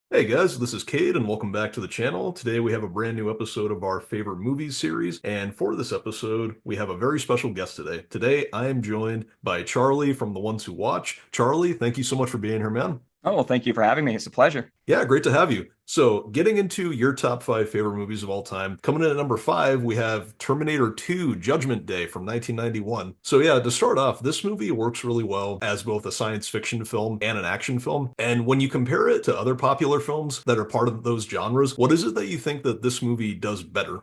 Hey guys, this is Cade and welcome back to the channel. Today we have a brand new episode of our favorite movies series, and for this episode, we have a very special guest today. Today I am joined by Charlie from The Ones Who Watch. Charlie, thank you so much for being here, man. Oh, well, thank you for having me. It's a pleasure. Yeah, great to have you. So, getting into your top five favorite movies of all time, coming in at number five, we have Terminator 2 Judgment Day from 1991. So, yeah, to start off, this movie works really well as both a science fiction film and an action film. And when you compare it to other popular films that are part of those genres, what is it that you think that this movie does better?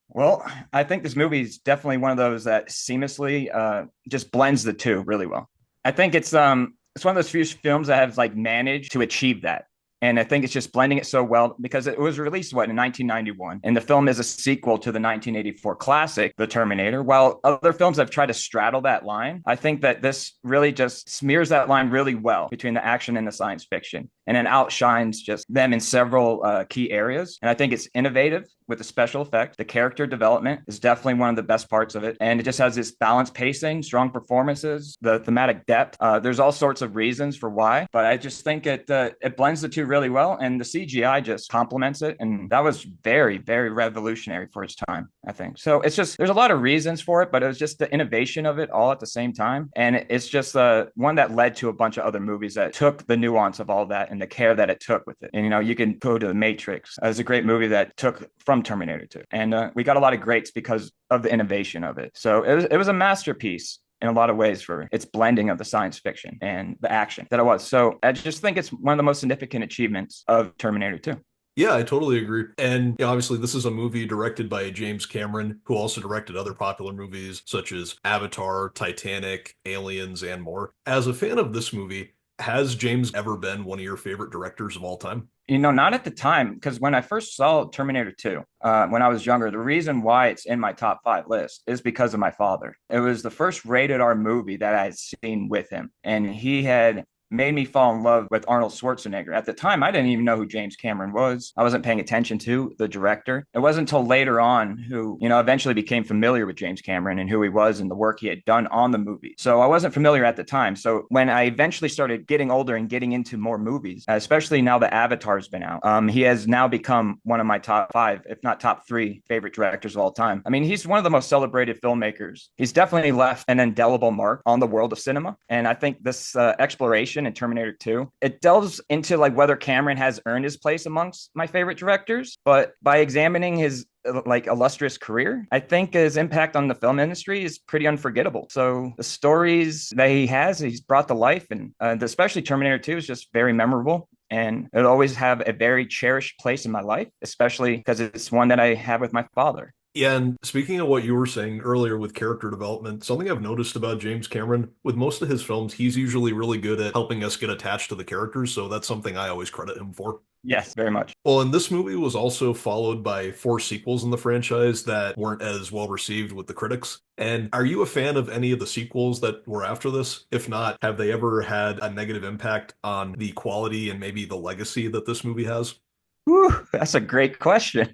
Well, I think this movie is definitely one of those that seamlessly just blends the two really well. I think it's one of those few films that have like managed to achieve that. And I think it's just blending it so well because it was released, in 1991. And the film is a sequel to the 1984 classic, The Terminator. While other films have tried to straddle that line, I think that this really just smears that line really well between the action and the science fiction. And it outshines just them in several key areas. And I think it's innovative with the special effects. The character development is definitely one of the best parts of it. And it just has this balanced pacing, strong performances, the thematic depth. There's all sorts of reasons for why, but I just think it blends the two really well. And the CGI just complements it. And that was very, very revolutionary for its time, I think. So it's just, there's a lot of reasons for it, but it was just the innovation of it all at the same time. And it's just one that led to a bunch of other movies that took the nuance of all that and the care that it took with it. And, you can go to The Matrix as a great movie that took from Terminator 2. And we got a lot of greats because of the innovation of it. So it was a masterpiece in a lot of ways for its blending of the science fiction and the action that it was. So I just think it's one of the most significant achievements of Terminator 2. Yeah, I totally agree. And obviously, this is a movie directed by James Cameron, who also directed other popular movies such as Avatar, Titanic, Aliens, and more. As a fan of this movie, has James ever been one of your favorite directors of all time? Not at the time, because when I first saw Terminator 2, when I was younger, the reason why it's in my top five list is because of my father. It was the first rated R movie that I had seen with him, and he had made me fall in love with Arnold Schwarzenegger. At the time, I didn't even know who James Cameron was. I wasn't paying attention to the director. It wasn't until later on who, eventually became familiar with James Cameron and who he was and the work he had done on the movie. So I wasn't familiar at the time. So when I eventually started getting older and getting into more movies, especially now that Avatar's been out, he has now become one of my top five, if not top three favorite directors of all time. I mean, he's one of the most celebrated filmmakers. He's definitely left an indelible mark on the world of cinema. And I think this exploration in Terminator 2. It delves into like whether Cameron has earned his place amongst my favorite directors, but by examining his like illustrious career, I think his impact on the film industry is pretty unforgettable. So the stories that he's brought to life, and especially Terminator 2 is just very memorable. And it'll always have a very cherished place in my life, especially because it's one that I have with my father. Yeah, and speaking of what you were saying earlier with character development, something I've noticed about James Cameron, with most of his films, he's usually really good at helping us get attached to the characters, so that's something I always credit him for. Yes, very much. Well, and this movie was also followed by four sequels in the franchise that weren't as well received with the critics. And are you a fan of any of the sequels that were after this? If not, have they ever had a negative impact on the quality and maybe the legacy that this movie has? Whew, that's a great question.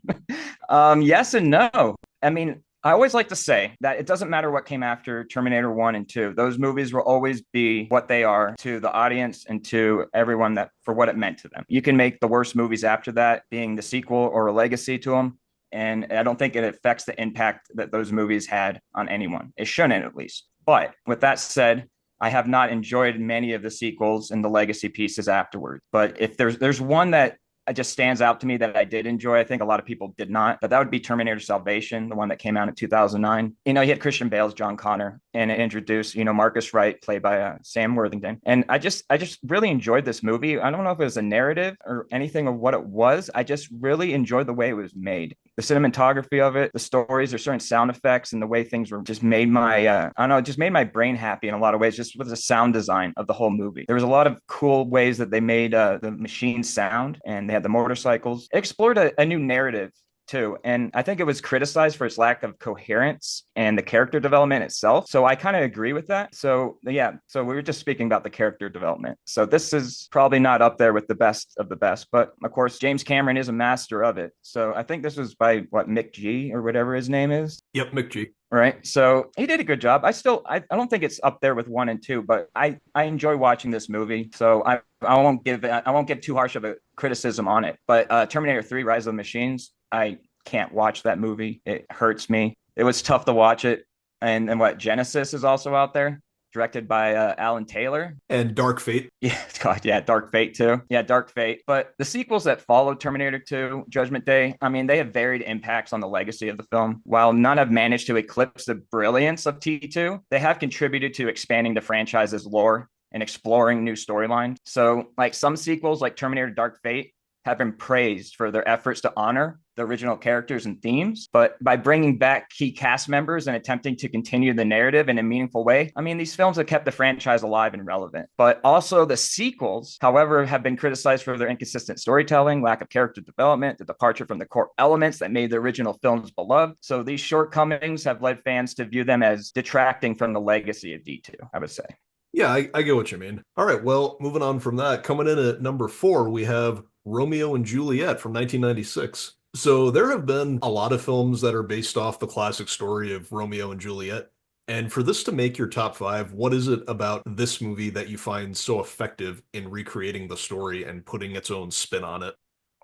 Yes and no. I mean, I always like to say that it doesn't matter what came after Terminator 1 and 2. Those movies will always be what they are to the audience and to everyone that for what it meant to them. You can make the worst movies after that, being the sequel or a legacy to them. And I don't think it affects the impact that those movies had on anyone. It shouldn't, at least. But with that said, I have not enjoyed many of the sequels and the legacy pieces afterward. But if there's one that it just stands out to me that I did enjoy. I think a lot of people did not, but that would be Terminator Salvation, the one that came out in 2009. You had Christian Bale's John Connor, and it introduced, Marcus Wright, played by Sam Worthington. And I just really enjoyed this movie. I don't know if it was a narrative or anything of what it was. I just really enjoyed the way it was made. The cinematography of it, the stories, there's certain sound effects, and the way things were just made I don't know, it just made my brain happy in a lot of ways, just with the sound design of the whole movie. There was a lot of cool ways that they made the machine sound, and they had the motorcycles. It explored a new narrative too. And I think it was criticized for its lack of coherence and the character development itself. So I kind of agree with that. So yeah, so we were just speaking about the character development. So this is probably not up there with the best of the best, but of course, James Cameron is a master of it. So I think this was by what, Mick G or whatever his name is. Yep, McG. Right. So he did a good job. I don't think it's up there with one and two, but I enjoy watching this movie. So I won't give too harsh of a criticism on it. But Terminator 3, Rise of the Machines, I can't watch that movie. It hurts me. It was tough to watch it. And what, Genesis is also out there, directed by Alan Taylor. And Dark Fate. Yeah, God, yeah, Dark Fate too. Yeah, Dark Fate. But the sequels that followed Terminator 2, Judgment Day, I mean, they have varied impacts on the legacy of the film. While none have managed to eclipse the brilliance of T2, they have contributed to expanding the franchise's lore and exploring new storylines. So, like some sequels, like Terminator Dark Fate, have been praised for their efforts to honor the original characters and themes, but by bringing back key cast members and attempting to continue the narrative in a meaningful way, I mean, these films have kept the franchise alive and relevant. But also the sequels, however, have been criticized for their inconsistent storytelling, lack of character development, the departure from the core elements that made the original films beloved. So these shortcomings have led fans to view them as detracting from the legacy of D2, I would say. Yeah, I get what you mean. All right, well, moving on from that, coming in at number 4, we have Romeo and Juliet from 1996. So there have been a lot of films that are based off the classic story of Romeo and Juliet. And for this to make your top 5, what is it about this movie that you find so effective in recreating the story and putting its own spin on it?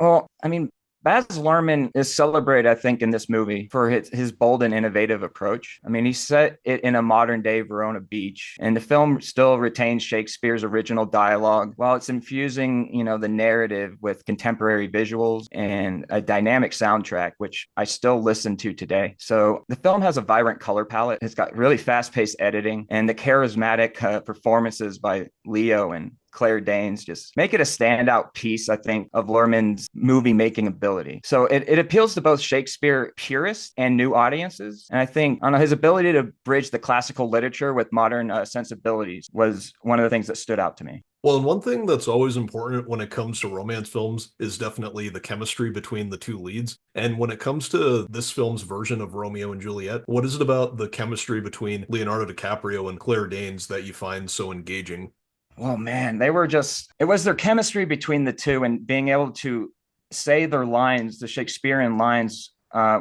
Well, I mean, Baz Luhrmann is celebrated, I think, in this movie for his bold and innovative approach. I mean, he set it in a modern day Verona beach, and the film still retains Shakespeare's original dialogue while it's infusing, the narrative with contemporary visuals and a dynamic soundtrack, which I still listen to today. So the film has a vibrant color palette. It's got really fast-paced editing, and the charismatic performances by Leo and Claire Danes just make it a standout piece, I think, of Luhrmann's movie making ability. So it appeals to both Shakespeare purists and new audiences. And I think his ability to bridge the classical literature with modern sensibilities was one of the things that stood out to me. Well, and one thing that's always important when it comes to romance films is definitely the chemistry between the two leads. And when it comes to this film's version of Romeo and Juliet, what is it about the chemistry between Leonardo DiCaprio and Claire Danes that you find so engaging? Oh man, it was their chemistry between the two and being able to say their lines, the Shakespearean lines,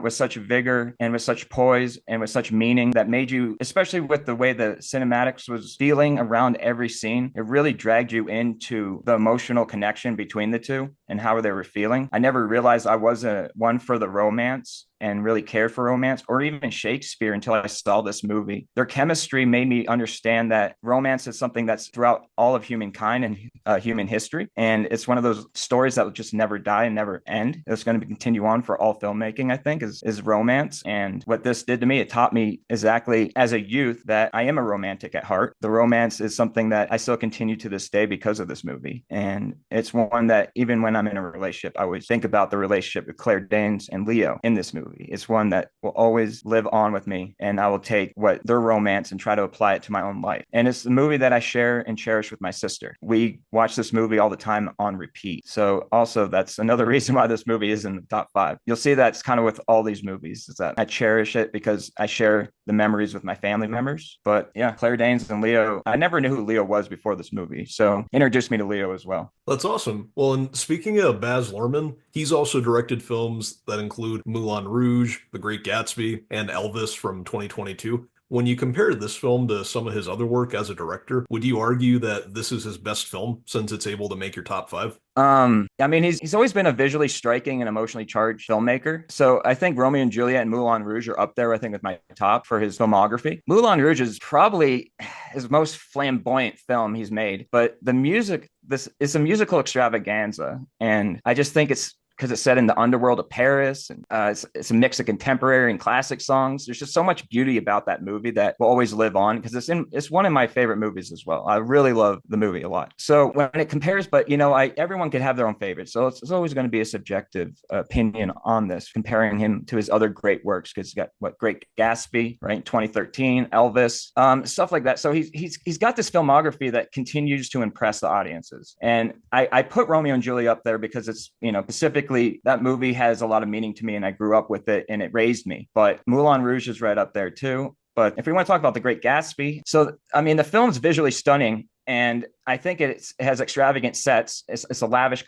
with such vigor and with such poise and with such meaning that made you, especially with the way the cinematics was feeling around every scene, it really dragged you into the emotional connection between the two and how they were feeling. I never realized I wasn't one for the romance and really cared for romance or even Shakespeare until I saw this movie. Their chemistry made me understand that romance is something that's throughout all of humankind and human history. And it's one of those stories that will just never die and never end. It's going to continue on for all filmmaking, I think, is romance. And what this did to me, it taught me exactly as a youth that I am a romantic at heart. The romance is something that I still continue to this day because of this movie. And it's one that even when I'm in a relationship, I always think about the relationship with Claire Danes and Leo in this movie. It's one that will always live on with me, and I will take what their romance and try to apply it to my own life. And it's the movie that I share and cherish with my sister. We watch this movie all the time on repeat. So also that's another reason why this movie is in the top 5. You'll see that's kind of with all these movies is that I cherish it because I share the memories with my family members. But yeah, Claire Danes and Leo, I never knew who Leo was before this movie. So introduced me to Leo as well. That's awesome. Well, and speaking of Baz Luhrmann, he's also directed films that include Moulin Rouge, The Great Gatsby, and Elvis from 2022. When you compare this film to some of his other work as a director, would you argue that this is his best film since it's able to make your top 5? I mean, he's always been a visually striking and emotionally charged filmmaker. So I think Romeo and Juliet and Moulin Rouge are up there, I think, with my top for his filmography. Moulin Rouge is probably his most flamboyant film he's made, but the music, this is a musical extravaganza. And I just think it's because it's set in the underworld of Paris, and it's a mix of contemporary and classic songs. There's just so much beauty about that movie that will always live on because it's one of my favorite movies as well. I really love the movie a lot. So when it compares, but everyone can have their own favorites, so it's always going to be a subjective opinion on this, comparing him to his other great works because he's got Great Gatsby, right, 2013, Elvis, stuff like that. So he's got this filmography that continues to impress the audiences, and I put Romeo and Juliet up there because it's Pacific specifically, that movie has a lot of meaning to me, and I grew up with it, and it raised me. But Moulin Rouge is right up there too. But if we want to talk about The Great Gatsby, so I mean, the film's visually stunning, and I think it has extravagant sets. It's a lavish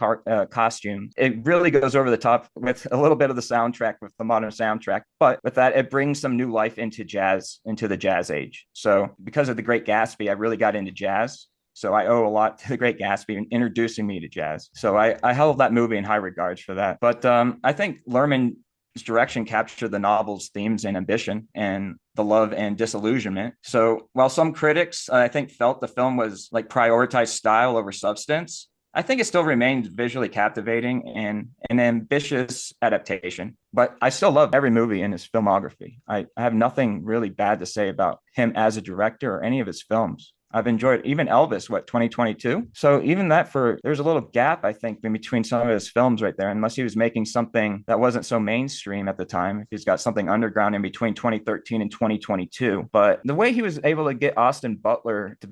costume. It really goes over the top with a little bit of the soundtrack, with the modern soundtrack. But with that, it brings some new life into jazz, into the jazz age. So because of The Great Gatsby, I really got into jazz. So I owe a lot to The Great Gatsby in introducing me to jazz. So I held that movie in high regards for that. But I think Lerman's direction captured the novel's themes and ambition and the love and disillusionment. So while some critics, I think, felt the film was like prioritized style over substance, I think it still remains visually captivating and an ambitious adaptation. But I still love every movie in his filmography. I have nothing really bad to say about him as a director or any of his films. I've enjoyed even Elvis, 2022. So even that, there's a little gap, I think, in between some of his films right there, unless he was making something that wasn't so mainstream at the time. If he's got something underground in between 2013 and 2022. But the way he was able to get Austin Butler to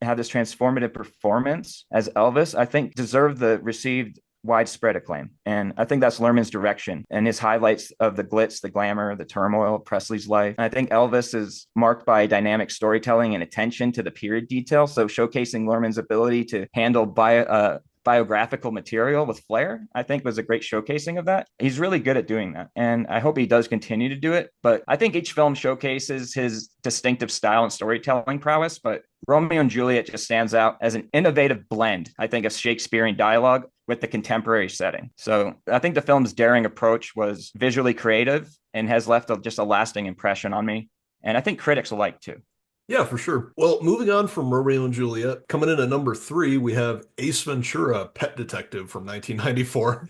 have this transformative performance as Elvis, I think deserved the received widespread acclaim. And I think that's Lerman's direction and his highlights of the glitz, the glamour, the turmoil of Presley's life. And I think Elvis is marked by dynamic storytelling and attention to the period detail. So showcasing Lerman's ability to handle biographical material with flair, I think, was a great showcasing of that. He's really good at doing that, and I hope he does continue to do it. But I think each film showcases his distinctive style and storytelling prowess. But Romeo and Juliet just stands out as an innovative blend, I think, of Shakespearean dialogue with the contemporary setting. So I think the film's daring approach was visually creative and has left just a lasting impression on me. And I think critics alike too. Yeah, for sure. Well, moving on from Romeo and Juliet, coming in at number three, we have Ace Ventura, Pet Detective from 1994.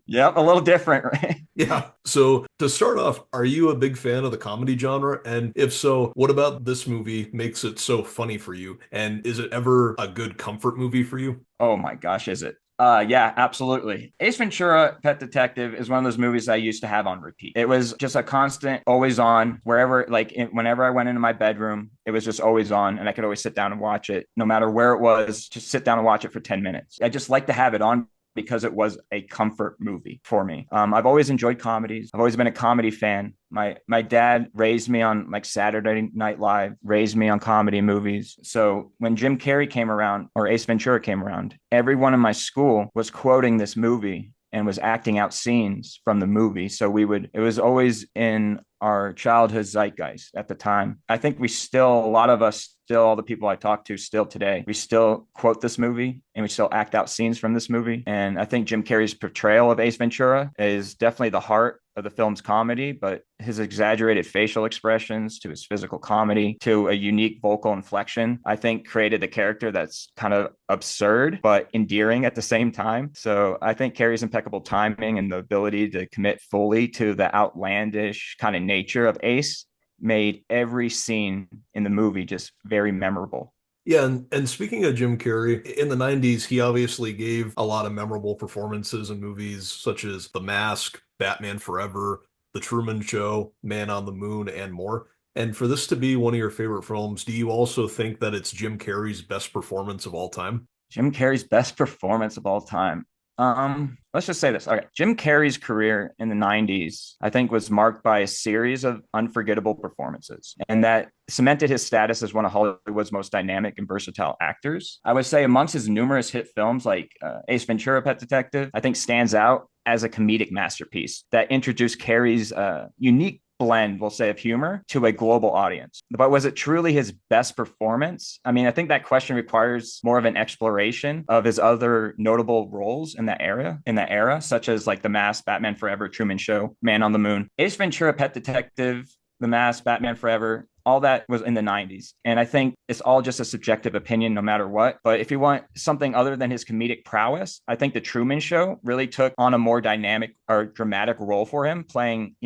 Yep, a little different, right? Yeah. So to start off, are you a big fan of the comedy genre? And if so, what about this movie makes it so funny for you? And is it ever a good comfort movie for you? Oh my gosh, is it? Yeah, absolutely. Ace Ventura, Pet Detective is one of those movies I used to have on repeat. It was just a constant, always on, whenever I went into my bedroom, it was just always on, and I could always sit down and watch it, no matter where it was, just sit down and watch it for 10 minutes. I just like to have it on because it was a comfort movie for me. I've always enjoyed comedies. I've always been a comedy fan. My dad raised me on like Saturday Night Live, raised me on comedy movies. So when Jim Carrey came around or Ace Ventura came around, everyone in my school was quoting this movie and was acting out scenes from the movie. So it was always in our childhood zeitgeist at the time. I think a lot of us, all the people I talk to still today, we still quote this movie and we still act out scenes from this movie. And I think Jim Carrey's portrayal of Ace Ventura is definitely the heart of the film's comedy, but his exaggerated facial expressions to his physical comedy to a unique vocal inflection, I think created a character that's kind of absurd, but endearing at the same time. So I think Carrey's impeccable timing and the ability to commit fully to the outlandish kind of nature of Ace made every scene in the movie just very memorable. Yeah, and speaking of Jim Carrey, in the 90s, he obviously gave a lot of memorable performances in movies such as The Mask, Batman Forever, The Truman Show, Man on the Moon, and more. And for this to be one of your favorite films, do you also think that it's Jim Carrey's best performance of all time? Jim Carrey's best performance of all time. Let's just say this. Okay. Jim Carrey's career in the 90s, I think, was marked by a series of unforgettable performances, and that cemented his status as one of Hollywood's most dynamic and versatile actors. I would say amongst his numerous hit films like Ace Ventura, Pet Detective, I think stands out as a comedic masterpiece that introduced Carrey's unique blend, we'll say, of humor to a global audience. But was it truly his best performance? I mean, I think that question requires more of an exploration of his other notable roles in that era, such as like The Mask, Batman Forever, Truman Show, Man on the Moon. Ace Ventura, Pet Detective, The Mask, Batman Forever, all that was in the 90s. And I think it's all just a subjective opinion no matter what. But if you want something other than his comedic prowess, I think The Truman Show really took on a more dynamic or dramatic role for him, playing,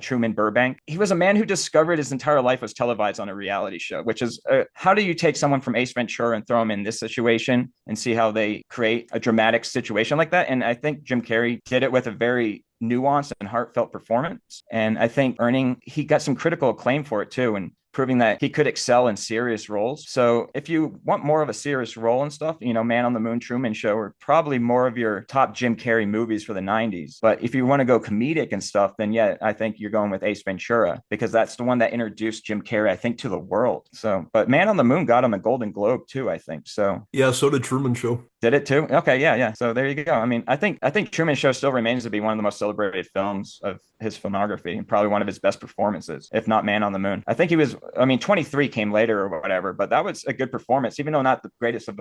Truman Burbank. He was a man who discovered his entire life was televised on a reality show, which is how do you take someone from Ace Ventura and throw him in this situation and see how they create a dramatic situation like that? And I think Jim Carrey did it with a very nuanced and heartfelt performance. And I think he got some critical acclaim for it too. And proving that he could excel in serious roles. So if you want more of a serious role and stuff, Man on the Moon, Truman Show are probably more of your top Jim Carrey movies for the 90s. But if you want to go comedic and stuff, then yeah, I think you're going with Ace Ventura because that's the one that introduced Jim Carrey, I think, to the world. So, but Man on the Moon got him a Golden Globe too, I think. So Yeah, so did Truman Show. did it too? Okay, yeah, yeah. So there you go. I mean, I think Truman Show still remains to be one of the most celebrated films of his filmography and probably one of his best performances, if not Man on the Moon. I think he was. I mean, 23 came later or whatever, but that was a good performance, even though not the greatest of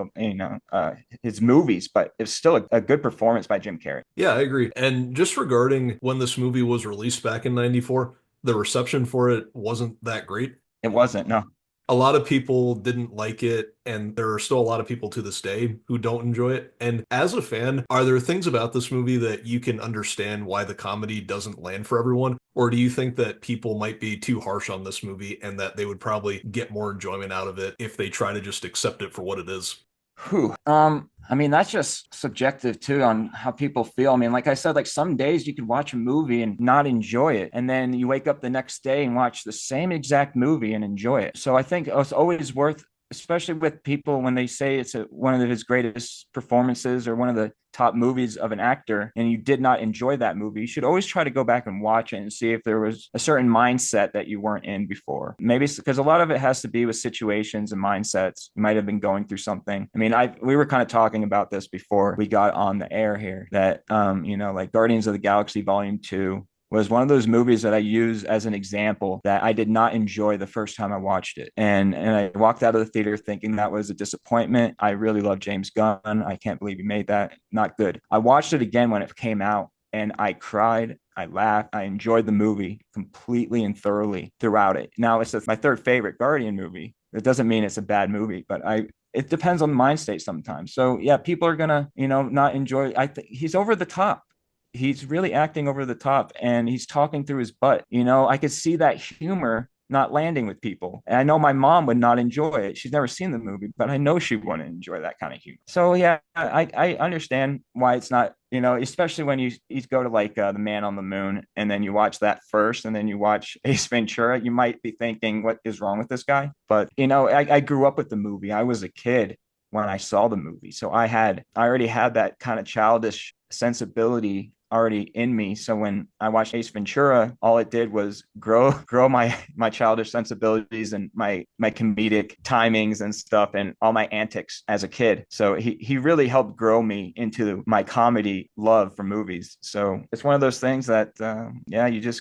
his movies, but it's still a good performance by Jim Carrey. Yeah, I agree. And just regarding when this movie was released back in 94, the reception for it wasn't that great. It wasn't, no. A lot of people didn't like it, and there are still a lot of people to this day who don't enjoy it. And as a fan, are there things about this movie that you can understand why the comedy doesn't land for everyone? Or do you think that people might be too harsh on this movie and that they would probably get more enjoyment out of it if they try to just accept it for what it is? Whew. I mean, that's just subjective too on how people feel. I mean, like I said, like some days you could watch a movie and not enjoy it. And then you wake up the next day and watch the same exact movie and enjoy it. So I think it's always worth, especially with people when they say it's one of his greatest performances or one of the top movies of an actor and you did not enjoy that movie, you should always try to go back and watch it and see if there was a certain mindset that you weren't in before. Maybe because a lot of it has to be with situations and mindsets. You might have been going through something. I mean, we were kind of talking about this before we got on the air here that like Guardians of the Galaxy Volume 2 was one of those movies that I use as an example that I did not enjoy the first time I watched it. And I walked out of the theater thinking that was a disappointment. I really love James Gunn. I can't believe he made that. Not good. I watched it again when it came out and I cried. I laughed. I enjoyed the movie completely and thoroughly throughout it. Now it's my third favorite Guardian movie. It doesn't mean it's a bad movie, but it depends on the mind state sometimes. So yeah, people are gonna, not enjoy. I think he's over the top. He's really acting over the top and he's talking through his butt. I could see that humor not landing with people. And I know my mom would not enjoy it. She's never seen the movie, but I know she wouldn't enjoy that kind of humor. So yeah, I understand why it's not, especially when you go to like The Man on the Moon and then you watch that first and then you watch Ace Ventura, you might be thinking, what is wrong with this guy? But, I grew up with the movie. I was a kid when I saw the movie. So I already had that kind of childish sensibility already in me. So when I watched Ace Ventura, all it did was grow my childish sensibilities and my comedic timings and stuff and all my antics as a kid. So he really helped grow me into my comedy love for movies. So it's one of those things that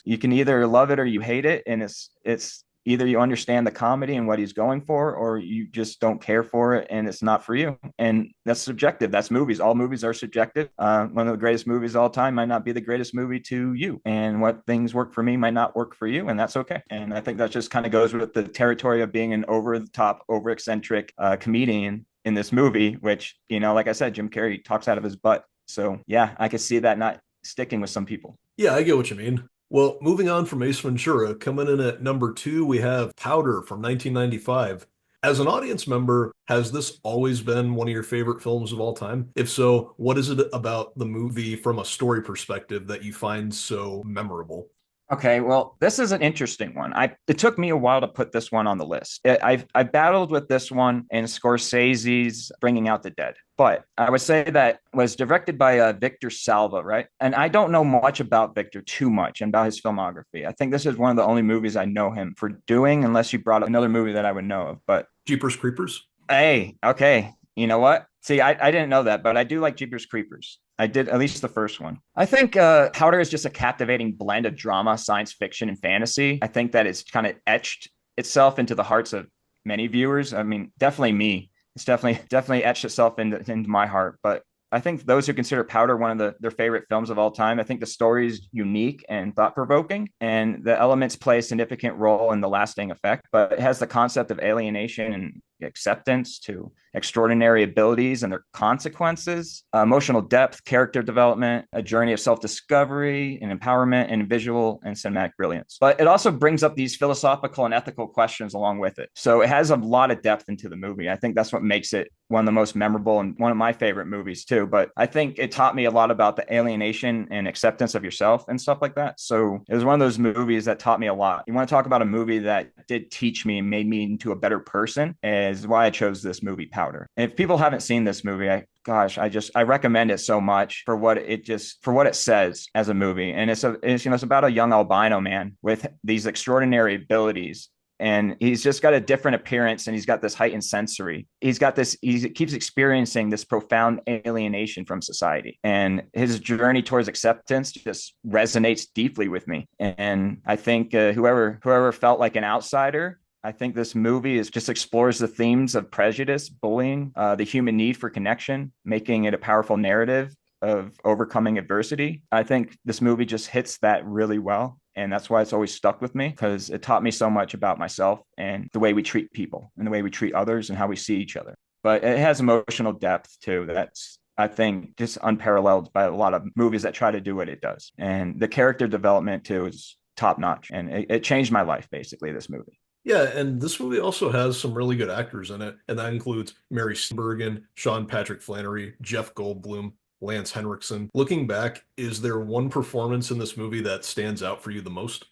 you can either love it or you hate it, and it's either you understand the comedy and what he's going for, or you just don't care for it and it's not for you. And that's subjective. That's movies. All movies are subjective. One of the greatest movies of all time might not be the greatest movie to you. And what things work for me might not work for you. And that's okay. And I think that just kind of goes with the territory of being an over the top, over eccentric comedian in this movie, which, like I said, Jim Carrey talks out of his butt. So yeah, I could see that not sticking with some people. Yeah, I get what you mean. Well, moving on from Ace Ventura, coming in at number two, we have Powder from 1995. As an audience member, has this always been one of your favorite films of all time? If so, what is it about the movie from a story perspective that you find so memorable? Okay, well, this is an interesting one. It took me a while to put this one on the list. I battled with this one and Scorsese's Bringing Out the Dead, but I would say that was directed by Victor Salva, right? And I don't know much about Victor too much and about his filmography. I think this is one of the only movies I know him for doing, unless you brought up another movie that I would know of. But Jeepers Creepers? hey, okay, you know what? See, I didn't know that, but I do like Jeepers Creepers. I did, at least the first one. I think Powder is just a captivating blend of drama, science fiction, and fantasy. I think that it's kind of etched itself into the hearts of many viewers. I mean, definitely me. It's definitely etched itself into my heart. But I think those who consider Powder one of their favorite films of all time, I think the story is unique and thought-provoking, and the elements play a significant role in the lasting effect. But it has the concept of alienation and acceptance to extraordinary abilities and their consequences, emotional depth, character development, a journey of self-discovery and empowerment, and visual and cinematic brilliance. But it also brings up these philosophical and ethical questions along with it. So it has a lot of depth into the movie. I think that's what makes it one of the most memorable and one of my favorite movies too. But I think it taught me a lot about the alienation and acceptance of yourself and stuff like that. So it was one of those movies that taught me a lot. You want to talk about a movie that did teach me and made me into a better person, is why I chose this movie, Powder. And if people haven't seen this movie, I recommend it so much for what it says as a movie. And it's about a young albino man with these extraordinary abilities, and he's just got a different appearance, and he's got this heightened sensory. He keeps experiencing this profound alienation from society, and his journey towards acceptance just resonates deeply with me. And I think whoever felt like an outsider, I think this movie just explores the themes of prejudice, bullying, the human need for connection, making it a powerful narrative of overcoming adversity. I think this movie just hits that really well. And that's why it's always stuck with me, because it taught me so much about myself and the way we treat people and the way we treat others and how we see each other. But it has emotional depth too. That's, I think, just unparalleled by a lot of movies that try to do what it does. And the character development too is top notch. And it changed my life, basically, this movie. Yeah, and this movie also has some really good actors in it, and that includes Mary Steenburgen, Sean Patrick Flanery, Jeff Goldblum, Lance Henriksen. Looking back, is there one performance in this movie that stands out for you the most?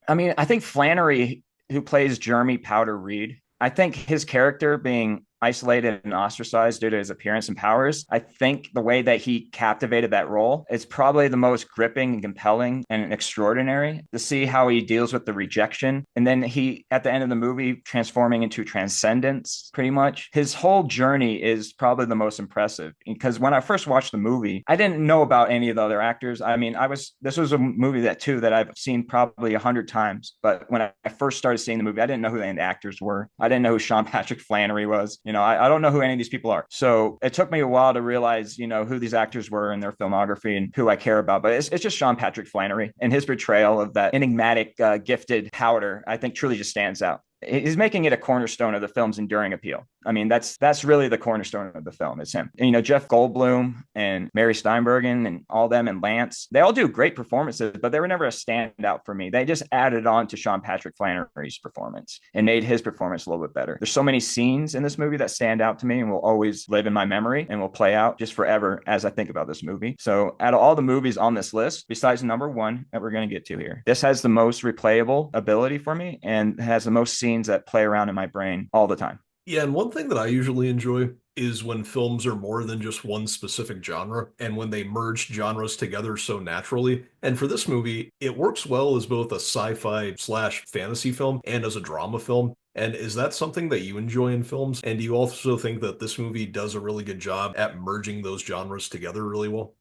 I mean, I think Flanery, who plays Jeremy Powder Reed, I think his character being isolated and ostracized due to his appearance and powers, I think the way that he captivated that role is probably the most gripping and compelling and extraordinary, to see how he deals with the rejection. And then he, at the end of the movie, transforming into transcendence, pretty much. His whole journey is probably the most impressive, because when I first watched the movie, I didn't know about any of the other actors. I mean, this was a movie that I've seen probably 100 times. But when I first started seeing the movie, I didn't know who the actors were. I didn't know who Sean Patrick Flanery was. I don't know who any of these people are. So it took me a while to realize, who these actors were and their filmography and who I care about. But it's just Sean Patrick Flanery, and his portrayal of that enigmatic, gifted Powder, I think, truly just stands out. He's making it a cornerstone of the film's enduring appeal. I mean, that's really the cornerstone of the film. It's him. And, Jeff Goldblum and Mary Steenburgen and all them, and Lance, they all do great performances, but they were never a standout for me. They just added on to Sean Patrick Flanery's performance and made his performance a little bit better. There's so many scenes in this movie that stand out to me and will always live in my memory and will play out just forever as I think about this movie. So out of all the movies on this list, besides number one that we're going to get to here, this has the most replayable ability for me and has the most scenes that play around in my brain all the time. Yeah, and one thing that I usually enjoy is when films are more than just one specific genre and when they merge genres together so naturally. And for this movie, it works well as both a sci-fi slash fantasy film and as a drama film. And is that something that you enjoy in films? And do you also think that this movie does a really good job at merging those genres together really well?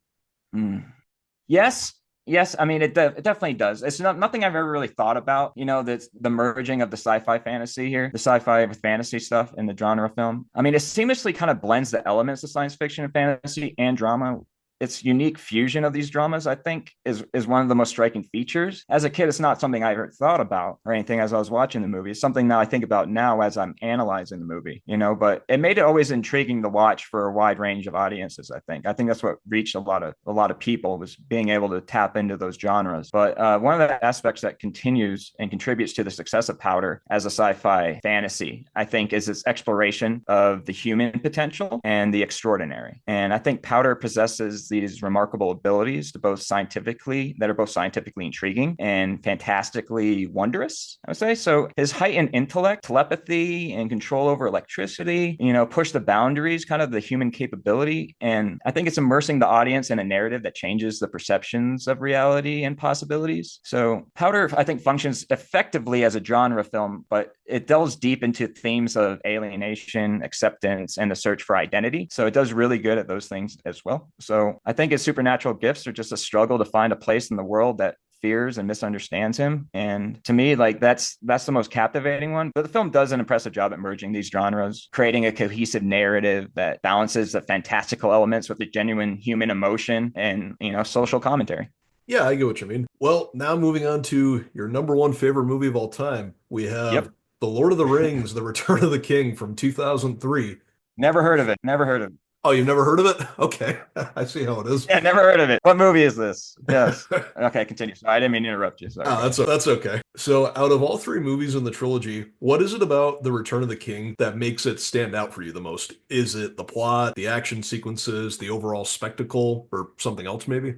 Yes. Yes, I mean it definitely does. It's nothing I've ever really thought about. That's the merging of the sci-fi fantasy here, the sci-fi with fantasy stuff in the genre film. I mean, it seamlessly kind of blends the elements of science fiction and fantasy and drama. Its unique fusion of these dramas, I think, is one of the most striking features. As a kid, it's not something I ever thought about or anything as I was watching the movie. It's something now I think about now as I'm analyzing the movie, but it made it always intriguing to watch for a wide range of audiences, I think. I think that's what reached a lot of people, was being able to tap into those genres. But one of the aspects that continues and contributes to the success of Powder as a sci-fi fantasy, I think, is its exploration of the human potential and the extraordinary. And I think Powder possesses these remarkable abilities that are both scientifically intriguing and fantastically wondrous, I would say. So his heightened intellect, telepathy, and control over electricity, push the boundaries kind of the human capability. And I think it's immersing the audience in a narrative that changes the perceptions of reality and possibilities. So Powder, I think, functions effectively as a genre film, but it delves deep into themes of alienation, acceptance, and the search for identity. So it does really good at those things as well. So I think his supernatural gifts are just a struggle to find a place in the world that fears and misunderstands him. And to me, that's the most captivating one. But the film does an impressive job at merging these genres, creating a cohesive narrative that balances the fantastical elements with the genuine human emotion and, social commentary. Yeah, I get what you mean. Well, now moving on to your number one favorite movie of all time, we have Yep. The Lord of the Rings, The Return of the King from 2003. Never heard of it. Never heard of it. Oh, you've never heard of it? Okay. I see how it is. Yeah, never heard of it. What movie is this? Yes. Okay, continue. Sorry, I didn't mean to interrupt you. Sorry. Ah, that's okay. So, out of all three movies in the trilogy, what is it about The Return of the King that makes it stand out for you the most? Is it the plot, the action sequences, the overall spectacle, or something else maybe?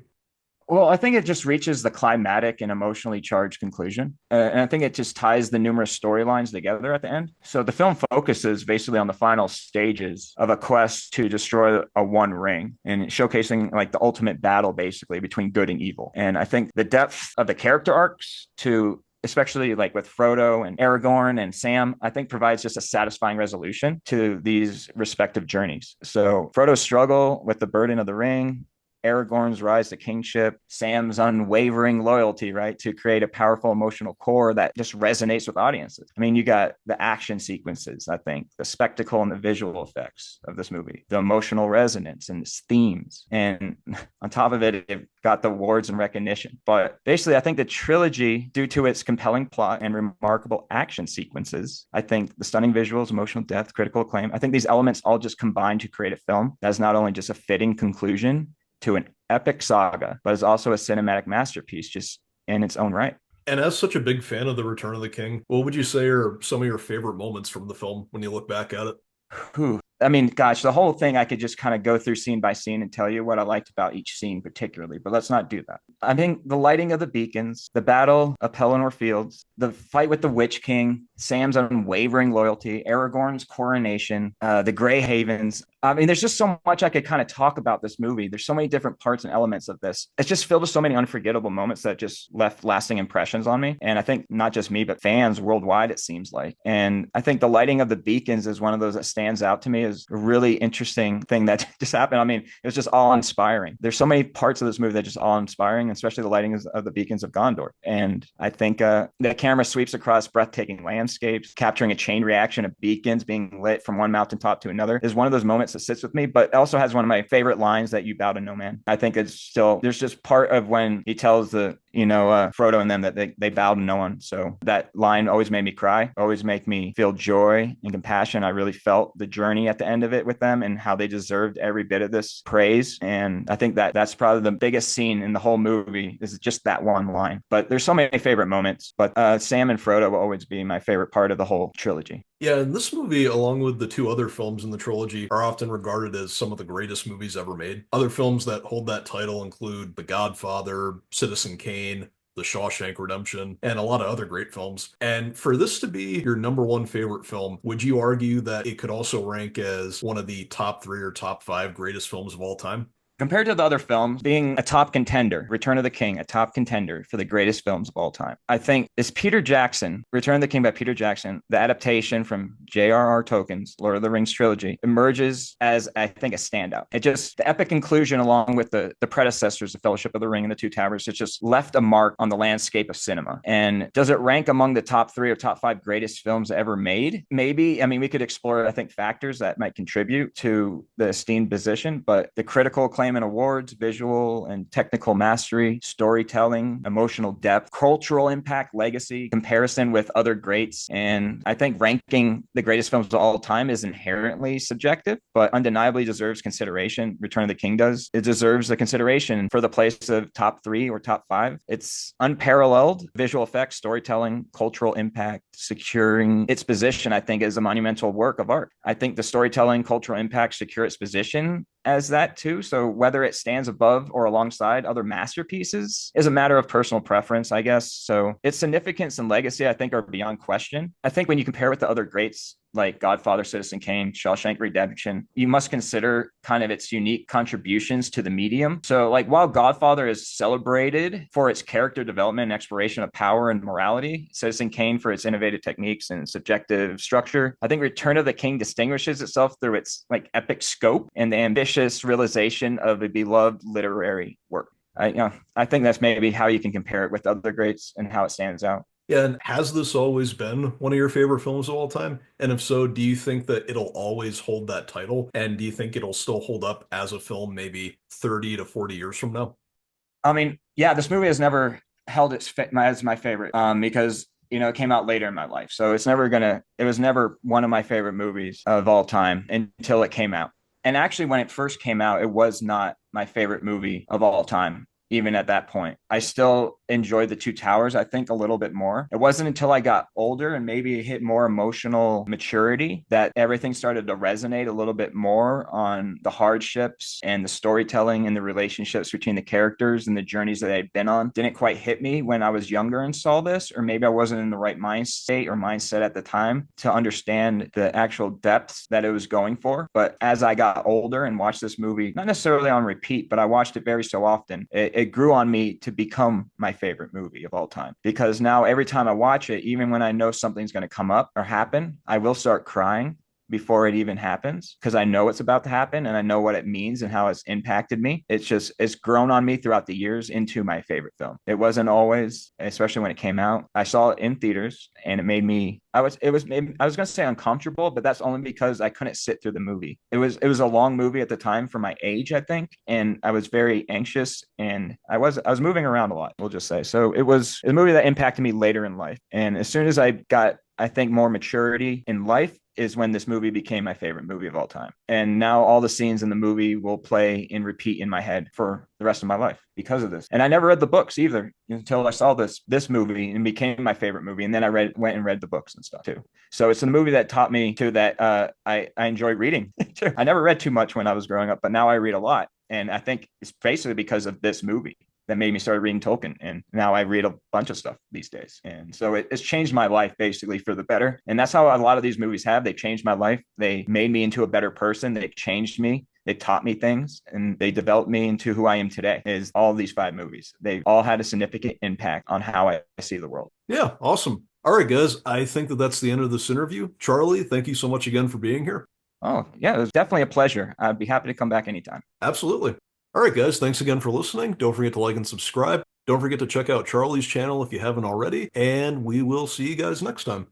Well, I think it just reaches the climatic and emotionally charged conclusion. And I think it just ties the numerous storylines together at the end. So the film focuses basically on the final stages of a quest to destroy a one ring and showcasing like the ultimate battle basically between good and evil. And I think the depth of the character arcs to especially like with Frodo and Aragorn and Sam, I think provides just a satisfying resolution to these respective journeys. So Frodo's struggle with the burden of the ring, Aragorn's rise to kingship, Sam's unwavering loyalty, right, to create a powerful emotional core that just resonates with audiences. I mean, you got the action sequences, I think, the spectacle and the visual effects of this movie, the emotional resonance and its themes. And on top of it, it got the awards and recognition. But basically, I think the trilogy, due to its compelling plot and remarkable action sequences, I think the stunning visuals, emotional depth, critical acclaim, I think these elements all just combine to create a film that's not only just a fitting conclusion to an epic saga, but is also a cinematic masterpiece just in its own right. And as such a big fan of The Return of the King, what would you say are some of your favorite moments from the film when you look back at it? Whew. I mean, gosh, the whole thing, I could just kind of go through scene by scene and tell you what I liked about each scene particularly, but let's not do that. I think the lighting of the beacons, the battle of Pelennor Fields, the fight with the Witch King, Sam's unwavering loyalty, Aragorn's coronation, the Grey Havens. I mean, there's just so much I could kind of talk about this movie. There's so many different parts and elements of this. It's just filled with so many unforgettable moments that just left lasting impressions on me. And I think not just me, but fans worldwide, it seems like. And I think the lighting of the beacons is one of those that stands out to me as a really interesting thing that just happened. I mean, it was just all inspiring. There's so many parts of this movie that are just all inspiring, especially the lighting of the beacons of Gondor. And I think the camera sweeps across breathtaking landscapes, capturing a chain reaction of beacons being lit from one mountaintop to another is one of those moments that sits with me, but also has one of my favorite lines that you bow to no man. I think it's still, there's just part of when he tells Frodo and them that they bow to no one. So that line always made me cry, always make me feel joy and compassion. I really felt the journey at the end of it with them and how they deserved every bit of this praise. And I think that that's probably the biggest scene in the whole movie is just that one line. But there's so many favorite moments, but Sam and Frodo will always be my favorite part of the whole trilogy. Yeah, and this movie, along with the two other films in the trilogy, are often regarded as some of the greatest movies ever made. Other films that hold that title include The Godfather, Citizen Kane, The Shawshank Redemption, and a lot of other great films. And for this to be your number one favorite film, would you argue that it could also rank as one of the top three or top five greatest films of all time? Compared to the other films, being a top contender, Return of the King, a top contender for the greatest films of all time. I think is Peter Jackson, Return of the King by Peter Jackson, the adaptation from J.R.R. Tolkien's Lord of the Rings trilogy, emerges as, I think, a standout. It just, the epic conclusion along with the predecessors, The Fellowship of the Ring and The Two Towers, it just left a mark on the landscape of cinema. And does it rank among the top three or top five greatest films ever made? Maybe. I mean, we could explore, I think, factors that might contribute to the esteemed position, but the critical acclaim and awards, visual and technical mastery, storytelling, emotional depth, cultural impact, legacy, comparison with other greats. And I think ranking the greatest films of all time is inherently subjective, but undeniably deserves consideration. Return of the King does. It deserves the consideration for the place of top three or top five. It's unparalleled visual effects, storytelling, cultural impact, securing its position, I think, is a monumental work of art. I think the storytelling, cultural impact secure its position as that too. So whether it stands above or alongside other masterpieces is a matter of personal preference, I guess. So its significance and legacy, I think, are beyond question. I think when you compare with the other greats like Godfather, Citizen Kane, Shawshank Redemption, you must consider kind of its unique contributions to the medium. So like while Godfather is celebrated for its character development and exploration of power and morality, Citizen Kane for its innovative techniques and subjective structure, I think Return of the King distinguishes itself through its like epic scope and the ambitious realization of a beloved literary work. I think that's maybe how you can compare it with other greats and how it stands out. Yeah, and has this always been one of your favorite films of all time? And if so, do you think that it'll always hold that title? And do you think it'll still hold up as a film maybe 30 to 40 years from now? I mean, yeah, this movie has never held its as my favorite because it came out later in my life. So it was never one of my favorite movies of all time until it came out. And actually, when it first came out, it was not my favorite movie of all time. Even at that point, I still enjoyed The Two Towers, I think, a little bit more. It wasn't until I got older and maybe hit more emotional maturity that everything started to resonate a little bit more on the hardships and the storytelling and the relationships between the characters and the journeys that I'd been on. Didn't quite hit me when I was younger and saw this, or maybe I wasn't in the right mind state or mindset at the time to understand the actual depths that it was going for. But as I got older and watched this movie, not necessarily on repeat, but I watched it very so often, it grew on me to become my favorite movie of all time. Because now every time I watch it, even when I know something's going to come up or happen, I will start crying before it even happens because I know it's about to happen and I know what it means and how it's impacted me. It's grown on me throughout the years into my favorite film. It wasn't always, especially when it came out. I saw it in theaters and it made me I was going to say uncomfortable, but that's only because I couldn't sit through the movie. It was a long movie at the time for my age, I think, and I was very anxious and I was moving around a lot, we'll just say. So it was a movie that impacted me later in life. And as soon as I got, I think, more maturity in life is when this movie became my favorite movie of all time. And now all the scenes in the movie will play and repeat in my head for the rest of my life because of this. And I never read the books either until I saw this movie and became my favorite movie. And then I went and read the books and stuff too. So it's a movie that taught me too that I enjoy reading. I never read too much when I was growing up, but now I read a lot. And I think it's basically because of this movie that made me start reading Tolkien. And now I read a bunch of stuff these days. And so it's changed my life basically for the better. And that's how a lot of these movies have. They changed my life. They made me into a better person. They changed me. They taught me things and they developed me into who I am today is all these 5 movies. They all had a significant impact on how I see the world. Yeah, awesome. All right, guys, I think that that's the end of this interview. Charlie, thank you so much again for being here. Oh, yeah, it was definitely a pleasure. I'd be happy to come back anytime. Absolutely. All right, guys, thanks again for listening. Don't forget to like and subscribe. Don't forget to check out Charlie's channel if you haven't already, and we will see you guys next time.